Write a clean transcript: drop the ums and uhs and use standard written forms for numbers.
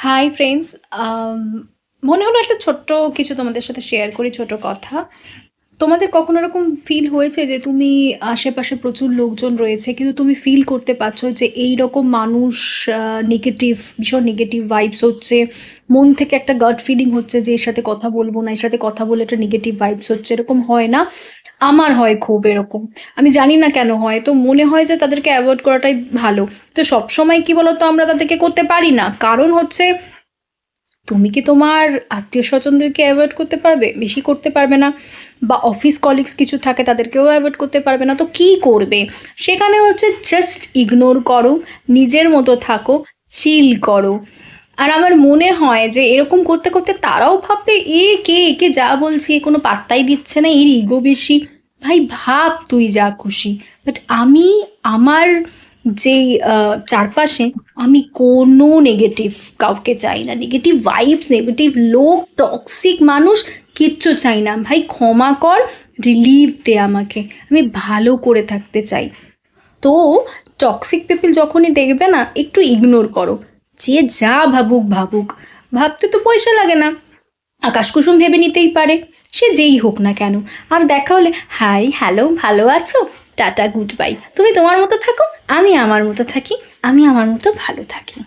Hi friends. মনে হলো একটা ছোট্ট কিছু তোমাদের সাথে শেয়ার করি, ছোট কথা। তোমাদের কখনো এরকম ফিল হয়েছে যে তুমি আশেপাশে প্রচুর লোকজন রয়েছে কিন্তু তুমি ফিল করতে পারছো যে এই রকম মানুষ নেগেটিভ, ভীষণ নেগেটিভ ভাইবস হচ্ছে, মন থেকে একটা গাট ফিলিং হচ্ছে যে এর সাথে কথা বলবো না, এর সাথে কথা বলে একটা নেগেটিভ ভাইবস হচ্ছে, এরকম হয় না? আমার হয় খুব এরকম। আমি জানি না কেন হয়, তো মনে হয় যে তাদেরকে অ্যাভয়েড করাটাই ভালো। তো সবসময় কি বলতো, আমরা তাদেরকে করতে পারি না, কারণ হচ্ছে তুমি কি তোমার আত্মীয়-স্বজনদেরকে এভয়েড করতে পারবে? বেশি করতে পারবে না। বা অফিস কলিগস কিছু থাকে, তাদেরকেও এভয়েড করতে পারবে না। তো কী করবে? সেখানে হচ্ছে জাস্ট ইগনোর করো, নিজের মতো থাকো, চিল করো। আর আমার মনে হয় যে এরকম করতে করতে তারাও ভাববে, কে একে যা বলছি এ কোনো পাত্তাই দিচ্ছে না, এর ইগো বেশি। ভাই ভাব তুই যা খুশি, বাট আমি আমার যেই চারপাশে আমি কোনো নেগেটিভ কাউকে চাই না, নেগেটিভ ভাইবস, নেগেটিভ লোক, টক্সিক মানুষ কিচ্ছু চাই না। ভাই ক্ষমা কর, রিলিভ দে আমাকে, আমি ভালো করে থাকতে চাই। তো টক্সিক পিপল যখনই দেখবে না, একটু ইগনোর করো। যে যা ভাবুক ভাবুক, ভাবতে তো পয়সা লাগে না, আকাশ কুসুম ভেবে নিতেই পারে, সে যেই হোক না কেন। আর দেখা হলে হাই হ্যালো, ভালো আছো, টাটা গুড বাই, তুমি তোমার মতো থাকো, আমি আমার মতো থাকি, আমি আমার মতো ভালো থাকি।